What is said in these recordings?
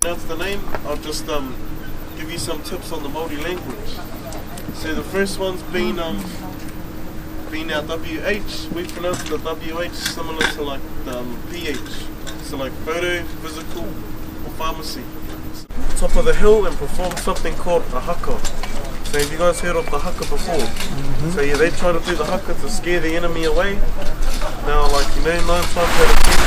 Pronounce the name. I'll just give you some tips on the Māori language. So the first one's been our WH. We pronounce the WH similar to like PH. So like photo, physical, or pharmacy. Top of the hill and perform something called a haka. So have you guys heard of the haka before? So yeah, they try to do the haka to scare the enemy away. Now, like, you know, 9 times out of 10,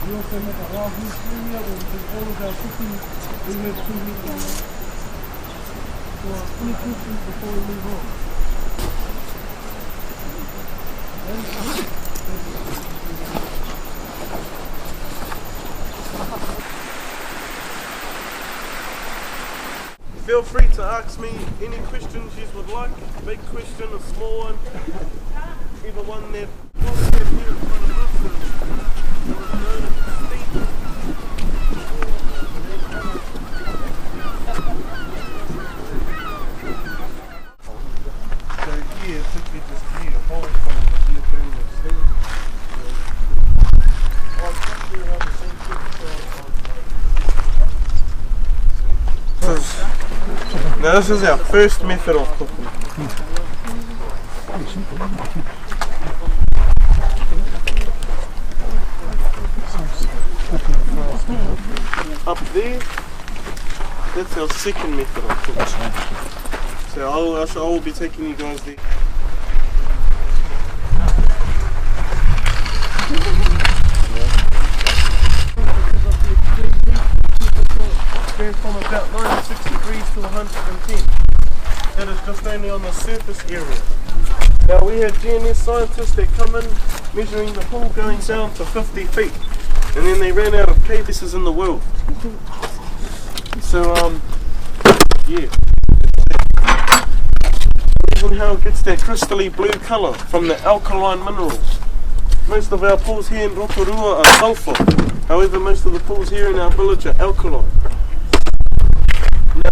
We also have a Rahu area where we do all of our cooking. We have 2 weeks for 22 weeks before we move on. feel free to ask me any questions you would like. Big question, a small one, either one that here in front of us. So here, it took me just here, a whole from the during the steam. I was thinking about the same thing. Now this is our first method of cooking. Up there, that's our second method of cooking. So I will be taking you guys there. Going from about 96 degrees to 110. That is just only on the surface area. Now we have GNS scientists that come in measuring the pool going down to 50 feet. And then they ran out of KBSs in the world. So, yeah. The reason how it gets that crystally blue colour from the alkaline minerals. Most of our pools here in Rotorua are sulphur. However, most of the pools here in our village are alkaline.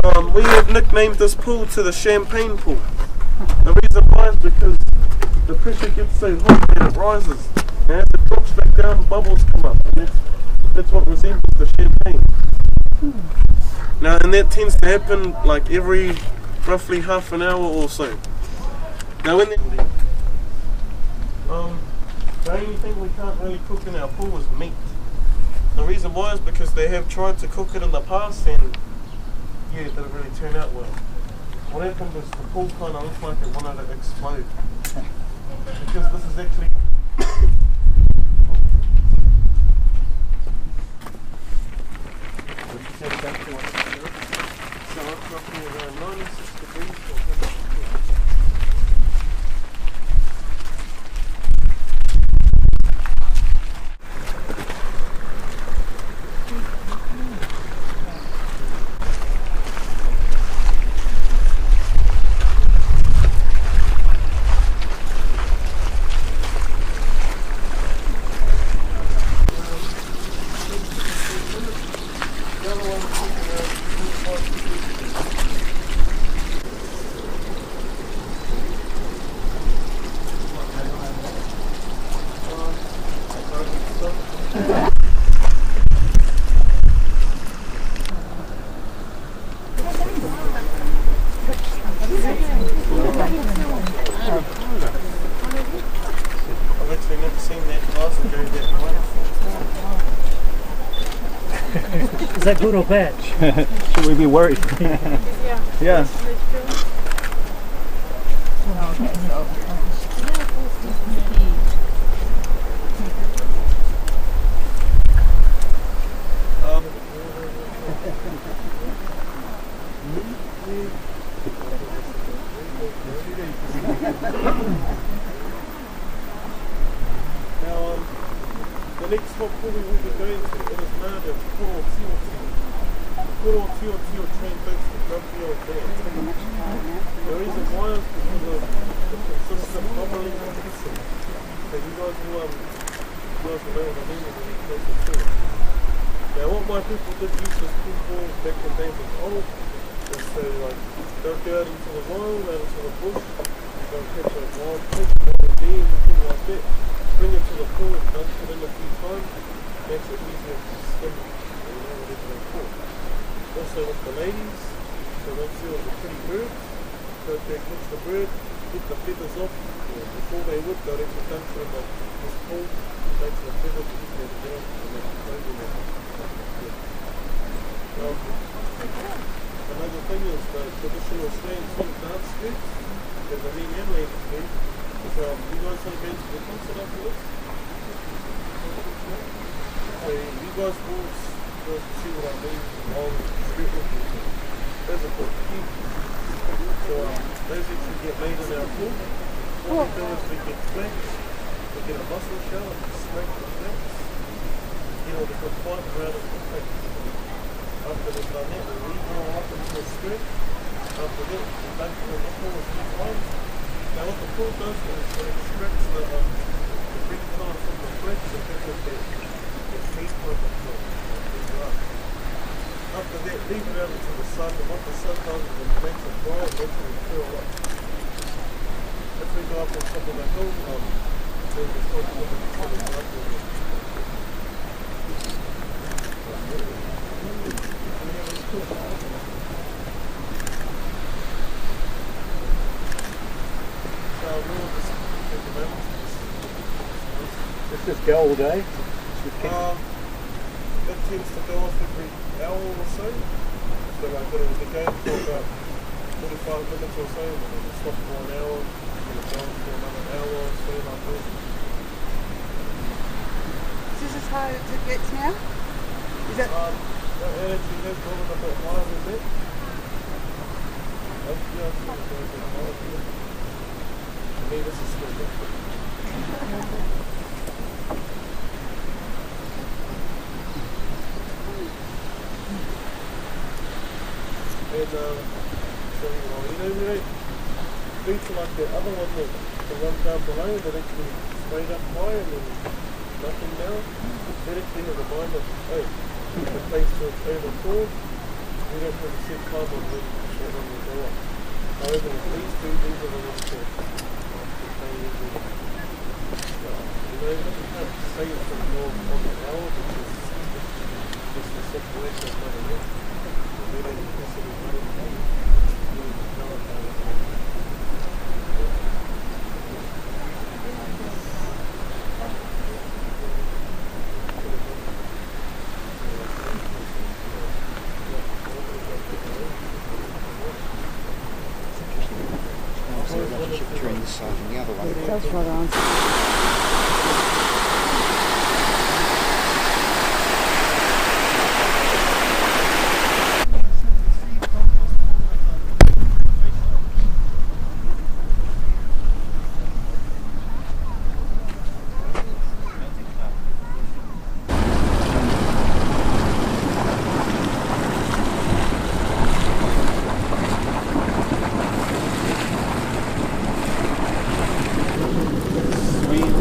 Now, we have nicknamed this pool to the champagne pool. The reason why is because the pressure gets so hot that it rises. And as it drops back down, bubbles come up. And that's what resembles the champagne. Now, and that tends to happen like every roughly half an hour or so. Now, when the only thing we can't really cook in our pool is meat. The reason why is because they have tried to cook it in the past and yeah, it didn't really turn out well. What happened is the pool kind of looked like it wanted to explode. Because this is actually so it's roughly around 96 degrees or 100 degrees. I've actually never seen that glass and go that wonderful. Is that good or bad? Should we be worried? Yeah. Now, the next hot pool we will be going to, it is now the Rotorua. Rotorua train goes to Rugby or there. The reason why is because of the consistent bubbling and hissing. So you guys will know what I mean when you close the pool. Now what my people did use this pool for back in days of old is to like don't go out into the wild, out into the bush, go catch a wild fish, or a deer, anything like that, bring it to the pool and dunk it in a few times, makes it easier to skim, whatever they call. Also with the ladies, so they'll see all the pretty birds, go out there, catch the bird, get the feathers off, before they would, they'll actually dunk it in this pool, makes the feathers easier to get off, and make it clothing and another thing is the traditional Australian swing dance skirts that the men and ladies do. You guys have been to the concert after this? So you guys will see what I mean. All skirt looking things. Those are called cute. So those actually get made in our pool. What we do is we get flax, we get a mussel shell and scrape the flax. Get all the good fibre out of the flax. After we've done that, we re-roll up into a skirt. After that, we dunk it in the pool a few times. Now what the pool does is it extracts the green colour from the flesh and gives it that meat type of flow. After that, leave it out into the sun, and what the sun does is it makes it dry and makes it curl up. If we go up on top of the hill, then we start looking at the sun and Let's just go all day. It tends to go off every hour or so. So like it'll be going for about 45 minutes or so, and then it'll stop for an hour, and it'll go on for another hour or so like that. Is this as high as it gets now? Is it? It actually has gone a bit higher than that. Yeah, I think it's going a bit higher than that. I mean, this is still different. And so, we don't need to like the other one, the one down below that actually sprayed up high and then nothing down. That actually has a reminder, hey, the place to its own accord. We don't have a set time on when that one will go up. However, with these two, these are the ones that stay easy. You can't say it's going to go on the hour because just the situation is not enough. We don't consider money. Between this side and the other one. It does right on.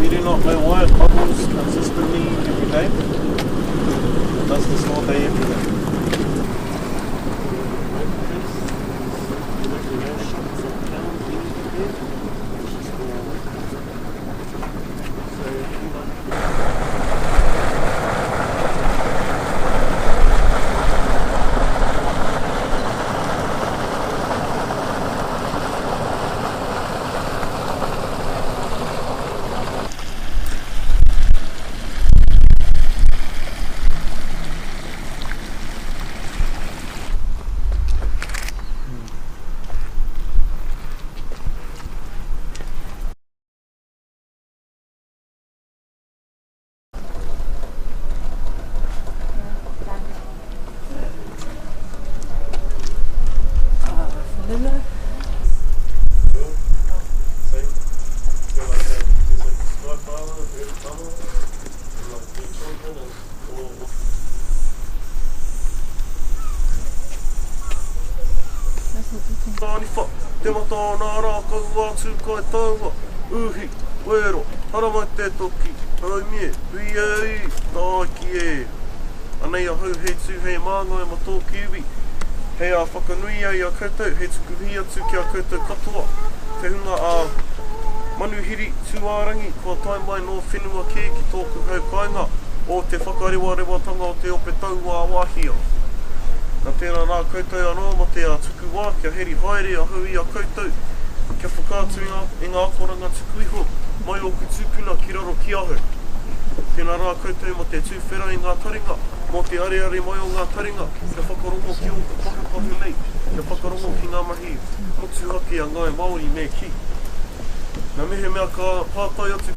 We do not know why it bubbles consistently every day. It does this all day every day. Te mata nā rā kaua tūkai taua, uhi, wero, haramai te toki, haumie, ui, tā ki e. Anei a hau hei tū hei māngai ma tōki iwi. Hei a whakanui ai a koutou, hei tuku hi atu ki a koutou katoa. Te hunga a manuhiri tūārangi, kua tai mai no whenua kē ki tōku hau kainga o te whakarewa-rewatanga o te ope tau a wāhia. Nā tērā rā koutou anō ma te a tuku wā, kia heri haere a hui a koutou. Kia whakātu i ngā akoranga tuku iho, mai o ku tūpuna ki raro ki ahu. Tēnā rā koutou mo te tūwhera i ngā taringa, mo te areare mai o ngā taringa, kia whakarongo ki o ku pahupahu nei, kia whakarongo ki ngā mahi, motu hake a ngai Māori me ki. Nā mehe mea ka pātai atu.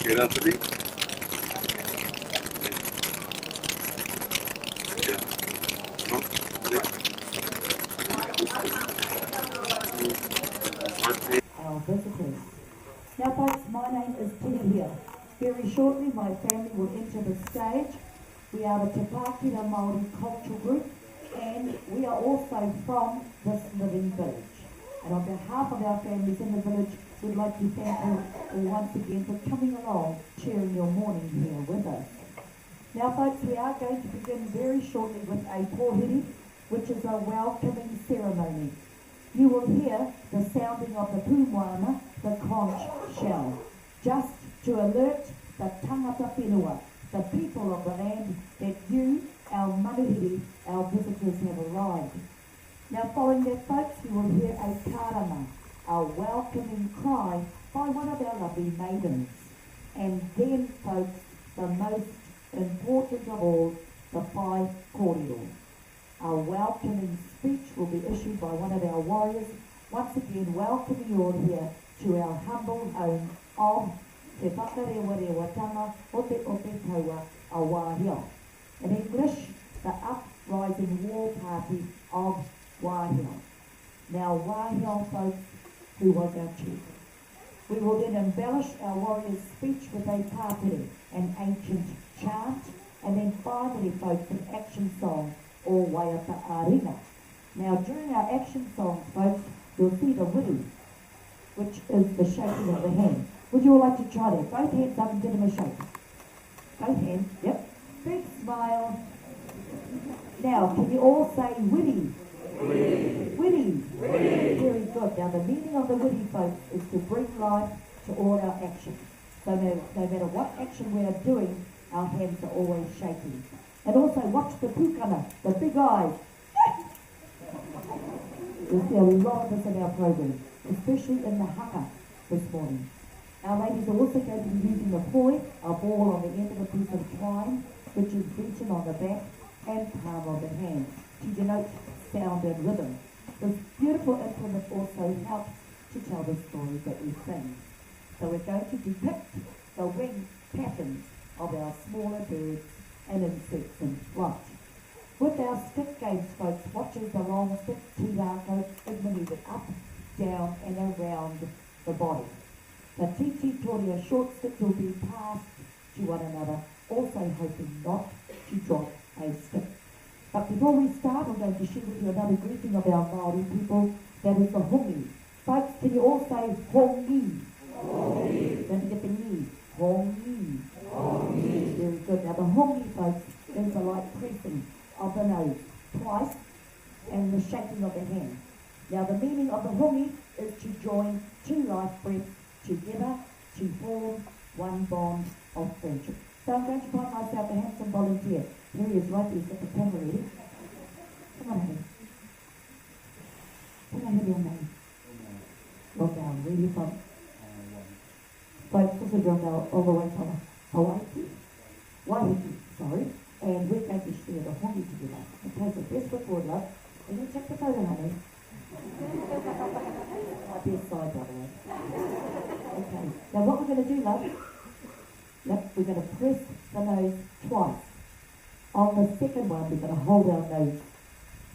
Get up to me. Our visitors. Now folks, my name is Tina here. Very shortly my family will enter the stage. We are the Te Pākehā Māori Cultural Group and we are also from this living village. And on behalf of our families in the village, we'd like to thank you all once again for coming along, sharing your morning here with us. Now folks, we are going to begin very shortly with a pōhiri, which is a welcoming ceremony. You will hear the sounding of the pūmoana, the conch shell, just to alert the tangata whenua, the people of the land, that you, our manuhiri, our visitors have arrived. Now following that folks, you will hear a karama, a welcoming cry by one of our lovely maidens. And then folks, the most important of all, the whai kōrero. Our welcoming speech will be issued by one of our warriors, once again welcoming you all here to our humble home of Te Whakarewatanga o te taua a Wāhia. In English, the up rising war party of Wāhia. Now Wāhia, folks, who was our chief. We will then embellish our warrior's speech with a tāpere, an ancient chant, and then finally, folks, an action song, or waiata aringa. Now, during our action songs, folks, you'll see the wiri, which is the shaking of the hand. Would you all like to try that? Both hands up and give them a shake. Both hands, yep. Big smile. Now, can you all say wiri? Wiri. Wiri. Wiri. Very good. Now, the meaning of the wiri, folks, is to bring life to all our actions. So no matter what action we are doing, our hands are always shaking. And also watch the pukana, the big eyes. You'll see a lot of this in our program, especially in the haka this morning. Our ladies are also going to be using the poi, a ball on the end of a piece of twine, which is beaten on the back and palm of the hand to denote sound and rhythm. This beautiful implement also helps to tell the stories that we sing. So we're going to depict the wing patterns of our smaller birds and insects in flight. With our stick games, folks, watch as the long stick tirako is manoeuvred up, down and around the body. The titi tori, a short stick, will be passed to one another, also hoping not to drop a stick. But before we start, I'm going to share with you another greeting of our Māori people, that is the hongi. Folks, can you all say hongi? Hongi. Don't forget the ni. Hongi. Hongi. Very good. Now the hongi, folks, is the light pressing of the nose twice and the shaking of the hand. Now the meaning of the hongi is to join two life breaths together to form one bond of friendship. So I'm going to find myself a handsome volunteer. Here he is, right there, he's got the camera ready. Come on, honey. Can I have your name? Roll down, where are you from? Folks, this is Rotorua, all the way from Hawaii, sorry. And we're going to share the hongi together. Okay, so best foot forward, love. Can you take the photo, honey? My best side, by the way. Okay, now what we're going to do, love, yep, we're going to press the nose twice. On the second one, we're going to hold our nose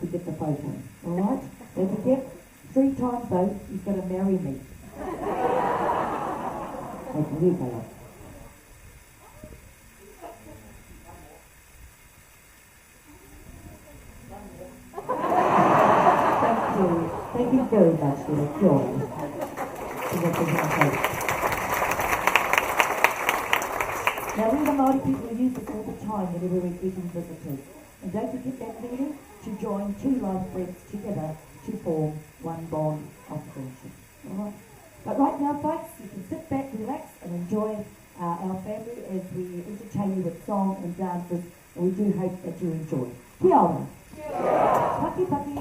to get the photo. Alright? Don't forget, 3 times though, he's going to marry me. Okay, here you go, love. Thank you very much for the joy. Now we the Māori people use this all the time whenever we're greeting visitors. And don't forget that meaning, to join two life breaths together to form one bond of friendship. Alright? But right now, folks, you can sit back, relax and enjoy our family as we entertain you with song and dances, and we do hope that you enjoy. Kia ora. Kia ora. Paki paki.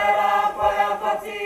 Tēnā koe o te tio,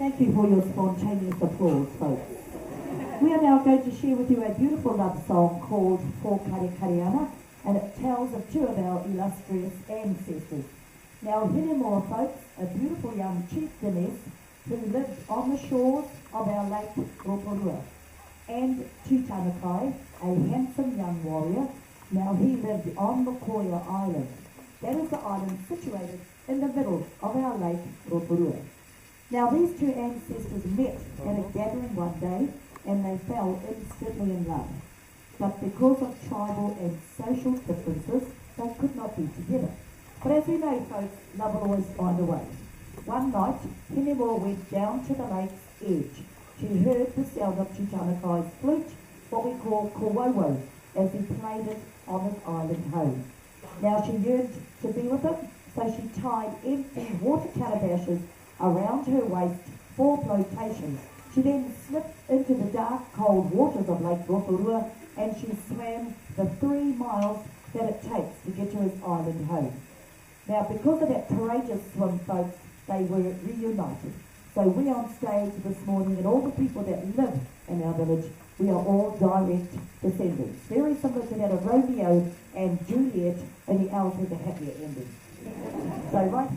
Thank you for your spontaneous applause, folks. We are now going to share with you a beautiful love song called For Kare Kareana, and it tells of two of our illustrious ancestors. Now, Hinemoa folks, a beautiful young chieftainess who lived on the shores of our lake Rotorua, and Tūtanakai, a handsome young warrior. Now, he lived on Rotorua Island. That is the island situated in the middle of our lake Rotorua. Now, these two ancestors met at a gathering one day, and they fell instantly in love. But because of tribal and social differences, they could not be together. But as we know, folks, love will always find a way. One night, Hinemoa went down to the lake's edge. She heard the sound of Tūtanakai's flute, what we call kowowo, as he played it on his island home. Now, she yearned to be with him, so she tied empty water calabashes around her waist for flotation. She then slipped into the dark, cold waters of Lake Rotorua, and she swam the 3 miles that it takes to get to his island home. Now, because of that courageous swim, folks, they were reunited. So we on stage this morning, and all the people that live in our village, we are all direct descendants. Very similar to that of Romeo and Juliet, only ours has a happier ending. So, right?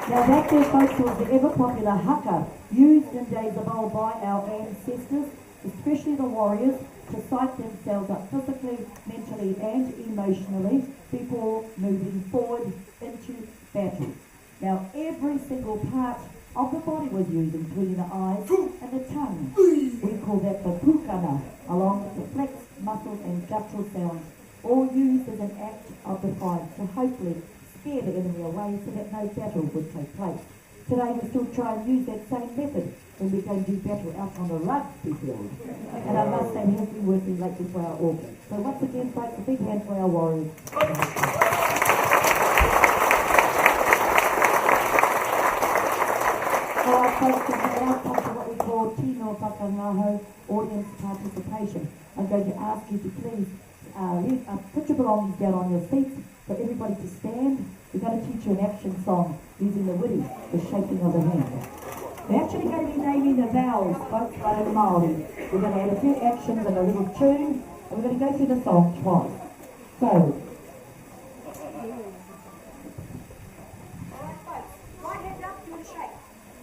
Now that there, folks, was the ever-popular haka, used in days of old by our ancestors, especially the warriors, to psych themselves up physically, mentally and emotionally before moving forward into battle. Now every single part of the body was used, including the eyes and the tongue. We call that the pukana, along with the flexed muscles and guttural sounds, all used as an act of defiance to hopefully scare the enemy away so that no battle would take place. Today we still try and use that same method when we go and do battle out on the rugby field. And I must say it has been working lately for our organs. So once again, folks, a big hand for our warriors. Alright, folks, we now come to what we call Tino Whakangaho, audience participation. I'm going to ask you to please put your belongings down on your seats for everybody to stand. We're going to teach you an action song using the witty, the shaking of the hand. We're actually going to be naming the vowels, folks, but in Māori. We're going to add a few actions and a little tune, and we're going to go through the song twice. So, Alright, folks. Right hand up, do a shake.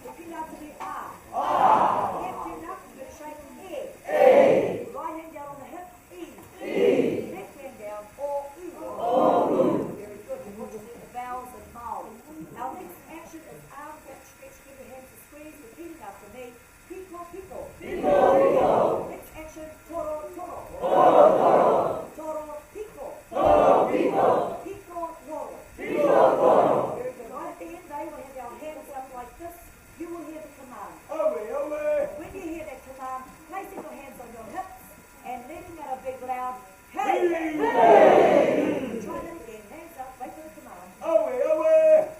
Repeat after me, ah. Ah. Left hand up, do a shake, eh. Eh. Right hand down on the hip, e. E. Left hand down, or oo. Or. Very good. We want to do the vowels in Māori. Our next action is arms out stretched, give your hands to squeeze. Repeating after me, piko, piko. Piko, piko. Next action, toro, toro. Toro, toro. Toro, piko. Toro, piko. Piko, toro. Piko, toro. Very good. Right at the end, they will have our hands up like this. You will hear the command. When you hear that command, placing your hands on your hips and letting out a big loud hey! Hey! Try that again. Hands up, wait for the command.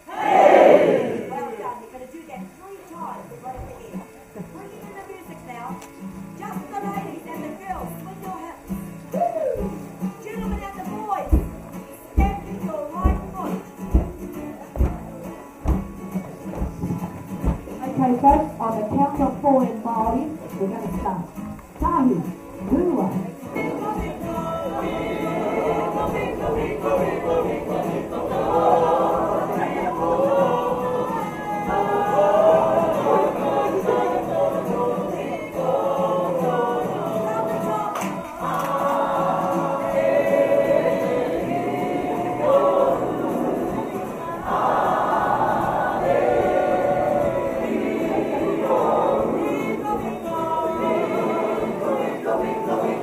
Hey! Well done. You're going to do that 3 times right at the end. Bringing in the music now. Just the ladies and the girls, swing your hips. Gentlemen and the boys, stamping your right foot. okay, folks, on the count of 4 in Māori, we're going to start. Tahi, Rua.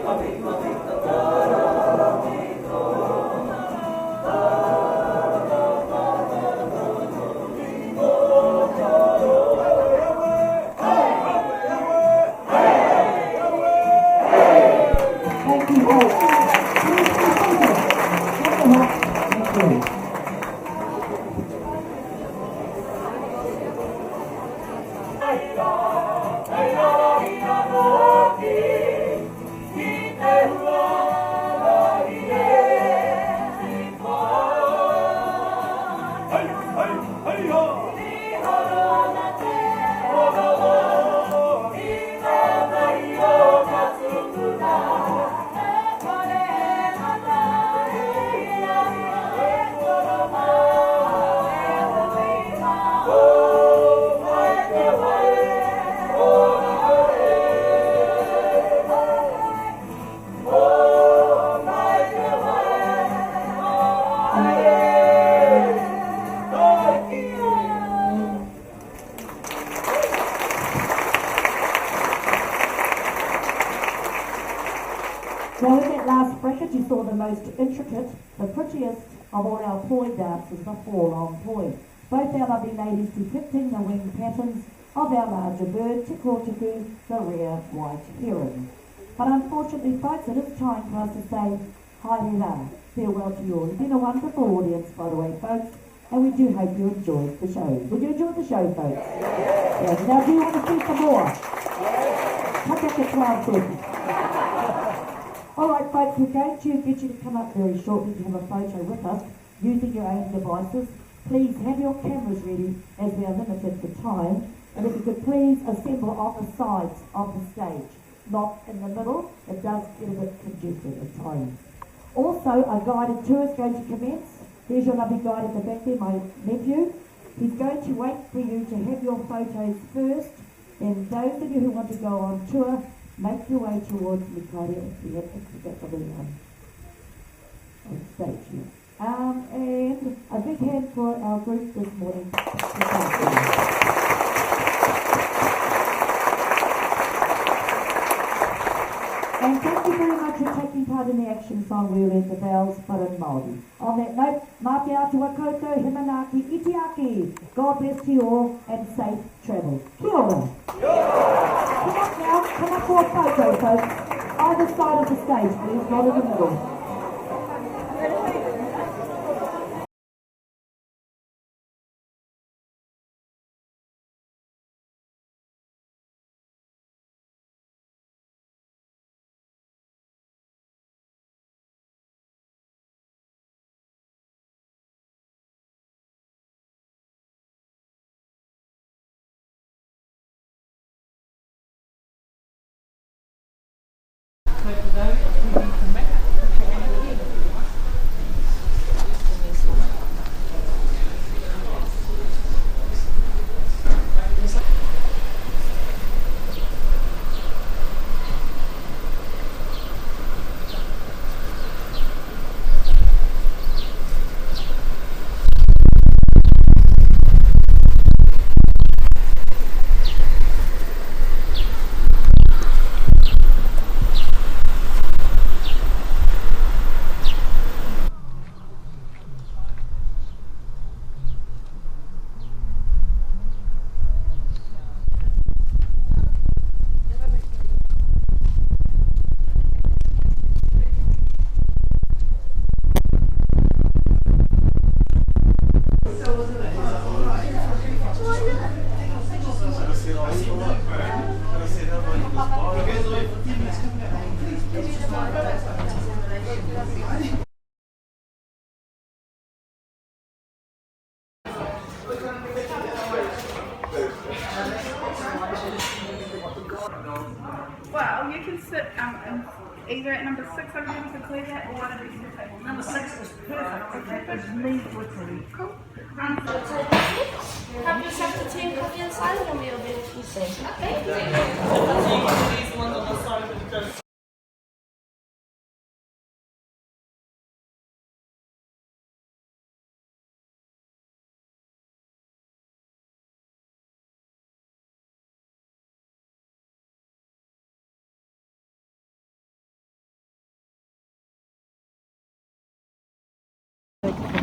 Go, Now in that last bracket you saw the most intricate, the prettiest of all our poi dances, the four-long poi. Both our lovely ladies depicting the wing patterns of our larger bird, Te Kotuku, the rare white heron. But unfortunately folks, it is time for us to say haere farewell to you all. You've been a wonderful audience by the way folks, and we do hope you enjoyed the show. Did you enjoy the show folks? Yes. Now do you want to see some more? Come back at 12:30. Alright folks, we're going to get you to come up very shortly to have a photo with us using your own devices. Please have your cameras ready as we are limited for time. And if you could please assemble on the sides of the stage, not in the middle. It does get a bit congested at times. Also, a guided tour is going to commence. There's your lovely guide at the back there, my nephew. He's going to wait for you to have your photos first. And those of you who want to go on tour, make your way towards Mikaria if you have to get on stage here. And a big hand for our group this morning. And thank you very much for taking part in the action song We Read the Bells, but in Māori. On that note, mā te atua koutou, himanaki, itiaki. God bless to you all and safe travels. Kia ora. Come up now, come up for a photo folks. Either side of the stage please, not in the middle. Well, you can sit either at number 6 over there, we can clear that, or one of these tables. Number 6 is perfect. It's me literally. Cool. Have yourself the tea and coffee inside and we'll be able to see. Okay.